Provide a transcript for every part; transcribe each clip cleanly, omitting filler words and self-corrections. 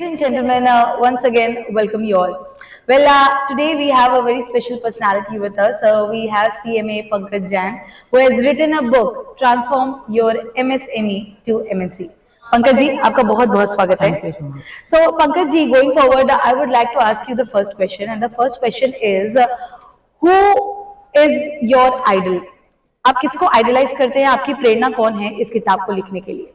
and gentlemen, once again, welcome you all. Well, today we have a very special personality with us. We have CMA Pankaj Jain, who has written a book, Transform Your MSME to MNC. Pankaj ji, आपका बहुत बहुत स्वागत है. Thank you so much. So, Pankaj ji, going forward, I would like to ask you the first question, and the first question is, who is your idol? आप किसको idolise करते हैं? आपकी प्रेरणा कौन है इस किताब को लिखने के लिए?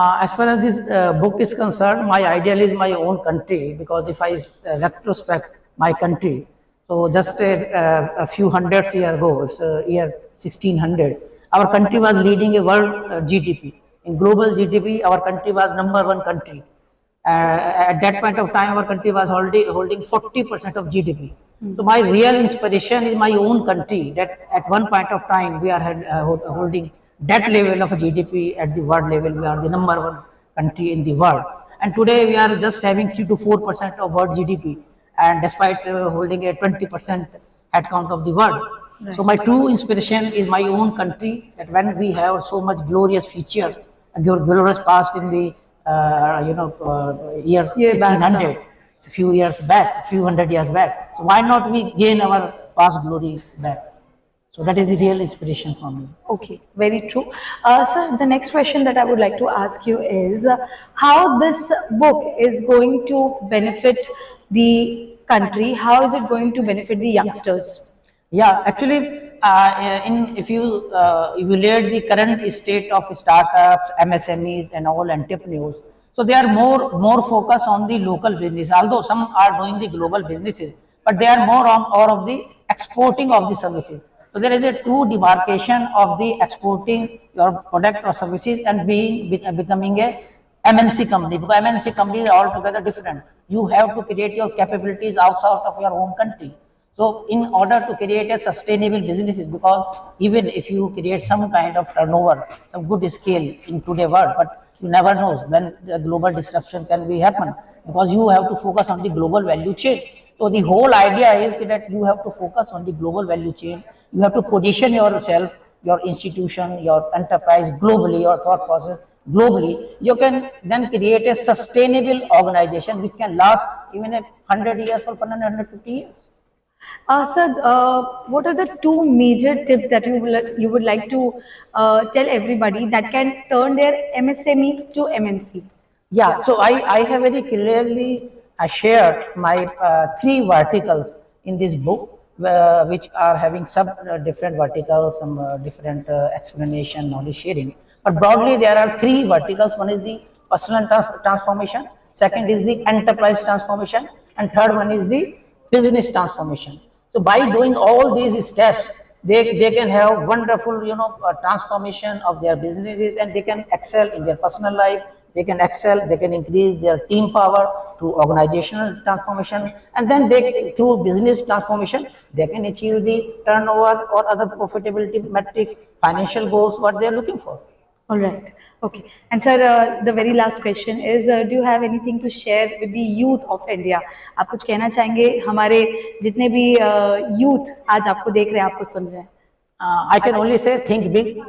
As far as this book is concerned, my ideal is my own country, because if I retrospect my country, so just a few hundreds years ago, it's year 1600, our country was leading a world GDP. In global GDP, our country was #1 country. At that point of time, our country was holding 40% of GDP. So my real inspiration is my own country, that at one point of time we are holding that level of GDP at the world level. We are the #1 country in the world, and today we are just having 3 to 4% of world GDP, and despite holding a 20% headcount of the world. Right. So my true inspiration is my own country, that when we have so much glorious future, glorious past in the year 1600, a few years back, a few hundred years back. So why not we gain our past glory back? So that is the real inspiration for me. Okay, very true. Sir, the next question that I would like to ask you is how this book is going to benefit the country? How is it going to benefit the youngsters? Yeah, actually, if you evaluate the current state of startups, MSMEs, and all entrepreneurs, so they are more focused on the local business. Although some are doing the global businesses, but they are more on all of the exporting of the services. So there is a true demarcation of the exporting your product or services and becoming a MNC company, because MNC companies are altogether different. You have to create your capabilities outside of your home country. So in order to create a sustainable businesses, because even if you create some kind of turnover, some good scale in today's world, but you never know when the global disruption can be happen, because you have to focus on the global value chain. So the whole idea is that you have to focus on the global value chain. You have to position yourself, your institution, your enterprise globally, your thought process globally. You can then create a sustainable organization which can last even 100 years or 150 years. Sir, what are the two major tips that you would like to tell everybody that can turn their MSME to MNC? Yeah, so I have very clearly shared my 3 verticals in this book, which are having some different verticals, some different explanation, knowledge sharing. But broadly, there are 3 verticals. One is the personal transformation, second is the enterprise transformation, and third one is the business transformation. So by doing all these steps, they can have wonderful transformation of their businesses, and they can excel in their personal life. They can excel, they can increase their team power through organizational transformation, and then through business transformation, they can achieve the turnover or other profitability metrics, financial goals, what they are looking for. All right. Okay. And sir, the very last question is, do you have anything to share with the youth of India? आप कुछ कहना चाहेंगे हमारे जितने भी youth आज आपको देख रहे हैं, आपको सुन रहे हैं? I can only say think big,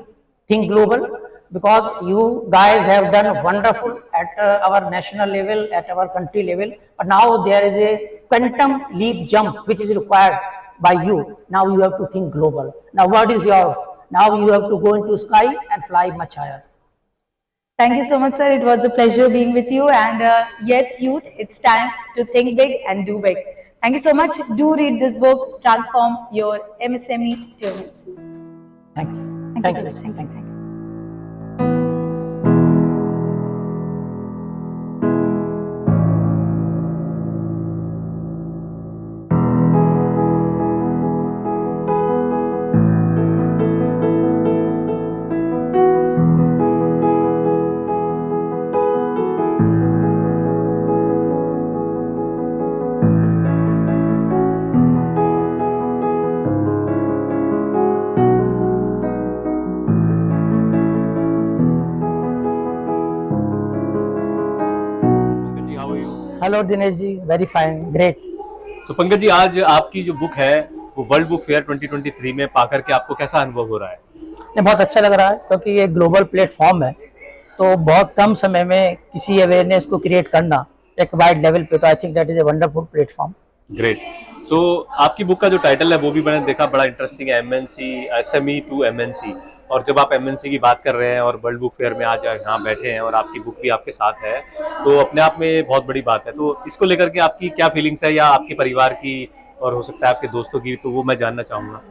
think global, because you guys have done wonderful at our national level, at our country level, but now there is a quantum leap jump which is required by you. Now you have to think global. Now what is yours? Now you have to go into sky and fly much higher. Thank you so much, sir. It was a pleasure being with you. And yes, youth, it's time to think big and do big. Thank you so much. Do read this book, Transform Your MSME to MNC. Thank you. Thank you so much. Thank you. Hello Dinesh ji, very fine, great. So Pankaj ji, आज आपकी जो book है वो world book fair 2023 में पाकर के आपको कैसा अनुभव हो रहा है? बहुत अच्छा लग रहा है, क्योंकि ये ग्लोबल प्लेटफॉर्म है, तो बहुत कम समय में किसी अवेयरनेस को क्रिएट करना एक वाइड लेवल पे, तो I think that is a wonderful platform. Great. So आपकी बुक का जो टाइटल है वो भी मैंने देखा, बड़ा इंटरेस्टिंग है, एमएनसी, एसएमई टू एमएनसी। और जब आप एमएनसी की बात कर रहे हैं और वर्ल्ड बुक फेयर में आज यहाँ बैठे हैं और आपकी बुक भी आपके साथ है, तो अपने आप में बहुत बड़ी बात है। तो इसको लेकर के आपकी क्या फीलिंग्स है, या आपके परिवार की और हो सकता है आपके दोस्तों की, तो वो मैं जानना चाहूँगा।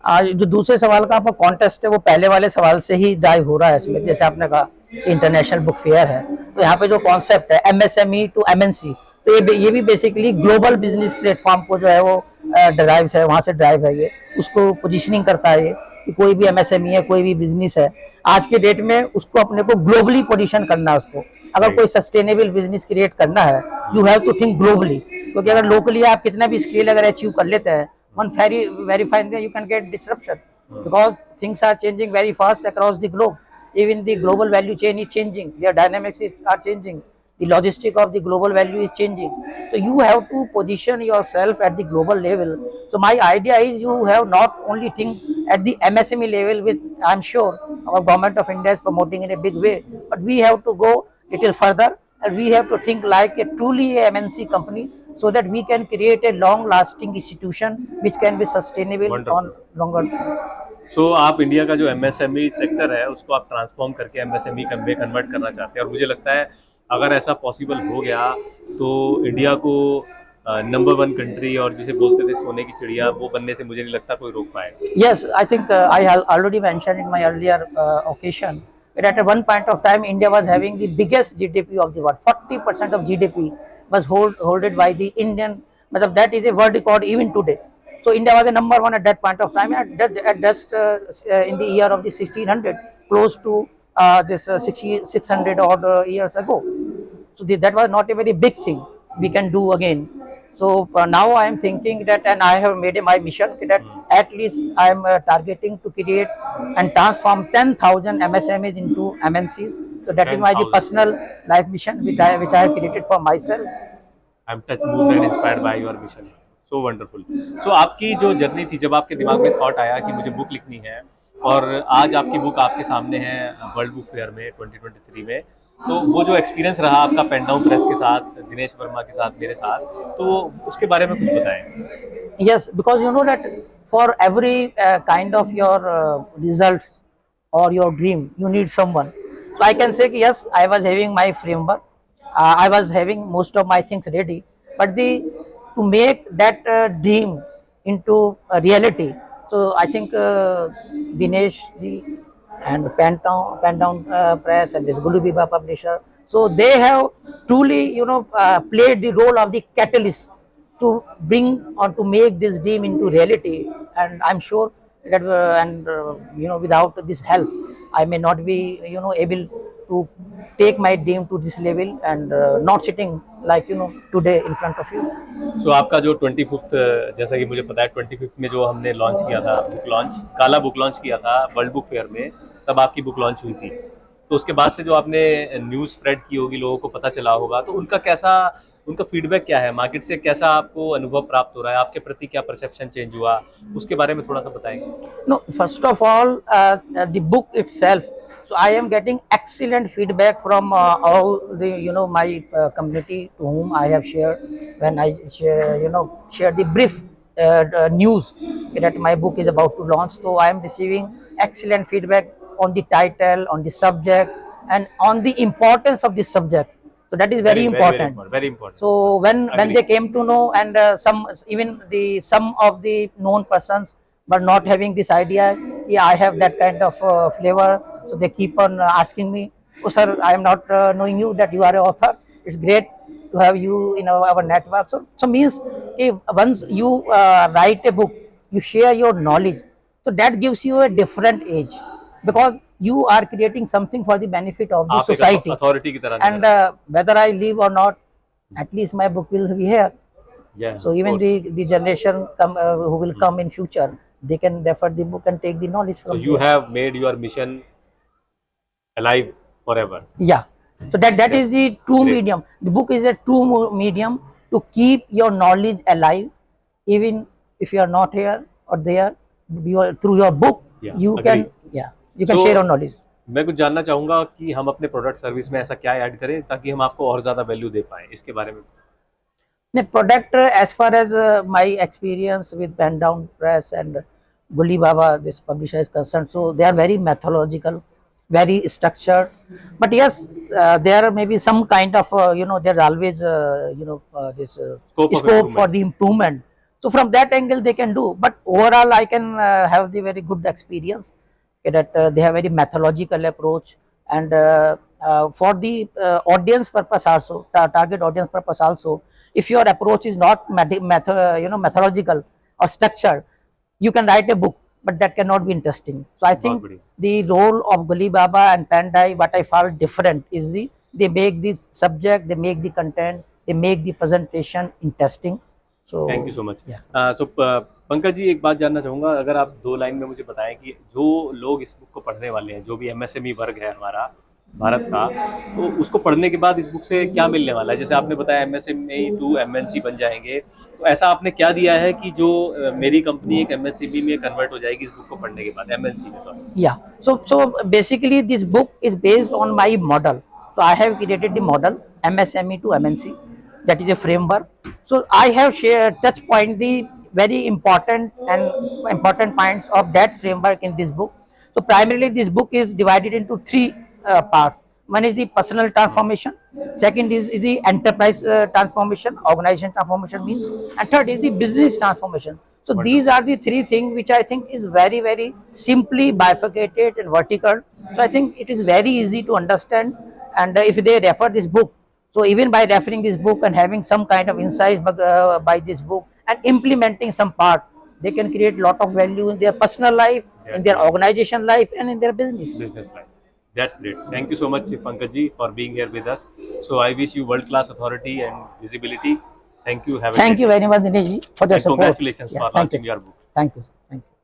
आज जो दूसरे सवाल का आपका कॉन्टेस्ट है वो पहले वाले सवाल से ही ड्राइव हो रहा है इसमें। जैसे आपने कहा इंटरनेशनल बुक फेयर है, तो यहाँ पे जो कॉन्सेप्ट है एमएसएमई टू एमएनसी, तो ये भी बेसिकली ग्लोबल बिजनेस प्लेटफॉर्म को जो है वो ड्राइव है, वहाँ से ड्राइव है, ये उसको पोजिशनिंग करता है ये कि कोई भी एमएसएमई है, कोई भी बिजनेस है आज के डेट में उसको अपने को ग्लोबली पोजीशन करना है। उसको अगर कोई सस्टेनेबल बिजनेस क्रिएट करना है, you have to think globally, क्योंकि अगर लोकली आप कितना भी स्केल अगर अचीव कर लेते हैं, one very fine day you can get disruption, because things are changing very fast across the globe. Even the global value chain is changing, their dynamics are changing, the logistic of the global value is changing, so you have to position yourself at the global level. So my idea is you have not only think at the MSME level, which I'm sure our government of India is promoting in a big way, but we have to go little further and we have to think like a truly a MNC company, so that we can create a long lasting institution which can be sustainable on longer term. सो आप India का जो MSME sector है उसको आप transform करके MSME में convert करना चाहते हैं, और मुझे लगता है अगर ऐसा पॉसिबल हो गया तो इंडिया को नंबर 1 कंट्री, और जिसे बोलते थे सोने की चिड़िया, वो बनने से मुझे नहीं लगता कोई रोक पाएगा। Yes, I think I have already mentioned in my earlier occasion that at one point of time India was having the biggest GDP of the world. 40% of GDP was holded by the Indian, that is a world record even today. So India was the number 1 at that point of time, at just in the year of the 1600, close to this 600 odd years ago. So that was not a very big thing we can do again. So now I am thinking that, and I have made my mission that at least I am targeting to create and transform 10,000 MSMEs into MNCs. So that is my personal life mission which I have created for myself. I am touched, moved and inspired by your mission. So wonderful. So आपकी जो journey थी, जब आपके दिमाग में thought आया कि मुझे बुक लिखनी है, और आज आपकी बुक आपके सामने है वर्ल्ड बुक फेयर में 2023 में, तो वो जो एक्सपीरियंस रहा आपका पेन डाउन प्रेस के साथ, दिनेश वर्मा के साथ, मेरे साथ, तो उसके बारे में कुछ बताएं। Yes, because you know that for every kind of your results or your dream, you need someone. So I can say yes, I was having my framework, I was having most of my things ready, but to make that dream into a reality. So I think Dinesh ji and Pen Down Press and this Gulu Biba publisher, so they have truly played the role of the catalyst to bring or to make this dream into reality. And I'm sure that without this help I may not be able to take my dream to this level, and not sitting like today in front of you. So आपका जो 25th, जैसा कि मुझे पता है 25th में जो हमने लॉन्च किया था, बुक लॉन्च, काला बुक लॉन्च किया था वर्ल्ड बुक फेयर में, तब आपकी बुक लॉन्च हुई थी। तो उसके बाद से जो आपने न्यूज़ स्प्रेड की होगी, लोगों को पता चला होगा, तो उनका फीडबैक क्या है, मार्केट से कैसा आपको अनुभव प्राप्त हो रहा है, आपके प्रति क्या परसेप्शन चेंज हुआ, उसके बारे में थोड़ा सा बताएंगे। No, first of all, the book itself. So I am getting excellent feedback from all the my community to whom I have shared, when I share the brief news that my book is about to launch. So I am receiving excellent feedback on the title, on the subject, and on the importance of this subject. So that is very important. Very important. So when they came to know, and some of the known persons were not having this idea, yeah, I have that kind of flavor. So they keep on asking me, oh sir, I am not knowing you that you are an author. It's great to have you in our network. So means if once you write a book, you share your knowledge. So that gives you a different edge, because you are creating something for the benefit of the society. Authority की तरह, and whether I live or not, at least my book will be here. Yeah, so even the generation who will come in future, they can refer the book and take the knowledge from. So you have made your mission alive forever. Yeah. So that is the true medium. The book is a true medium to keep your knowledge alive, even if you are not here or there. Through your book, you can share your knowledge. मैं कुछ जानना चाहूँगा कि हम अपने product service में ऐसा क्या ऐड करें ताकि हम आपको और ज़्यादा वैल्यू दे पाएँ, इसके बारे में? The product, as far as my experience with Pen Down Press and Gulli Baba, this publisher is concerned, so they are very methodological, very structured. But yes, there may be some kind of, there's always, this Scope of scope for improvement. the improvement. So from that angle, they can do. But overall, I can have the very good experience that they have very methodological approach, and for the audience purpose also, target audience purpose also, if your approach is not methodological or structured, you can write a book, but that cannot be interesting. So I think बढ़िया। the role of Gulli Baba and Pandai, what I found different is they make this subject, they make the content, they make the presentation interesting. So thank you so much. yeah. सो पंकज जी, एक बात जानना चाहूँगा, अगर आप 2 line में मुझे बताएं कि जो लोग इस बुक को पढ़ने वाले हैं, जो भी एमएसएमई वर्ग है हमारा भारत का, तो उसको पढ़ने के बाद इस बुक से क्या मिलने वाला है? जैसे आपने बताया एमएसएमई टू एमएनसी बन जाएंगे, तो ऐसा आपने क्या दिया है कि जो मेरी कंपनी एक एमएसएमई में कन्वर्ट हो जाएगी इस बुक को पढ़ने के बाद, एमएनसी में, sorry? Yeah. So basically this book is based on my model. So I have created the model MSME to MNC. That is a framework. So I have shared touch point the very important points of that framework in this book. So primarily this book is divided into 3 parts. One is the personal transformation, second is the enterprise transformation, organization transformation means, and third is the business transformation. So these are the 3 things which I think is very, very simply bifurcated and vertical. So I think it is very easy to understand, and if they refer this book, so even by referring this book and having some kind of insights by this book and implementing some part, they can create lot of value in their personal life, in their organization life, and in their business. Business life. That's great. Thank you so much, Pankaj ji, for being here with us. So I wish you world-class authority and visibility. Thank you. Have a Thank great you day. very much, Dinesh ji, for the And support. congratulations Yeah, for thank launching you. your book. Thank you. Thank you.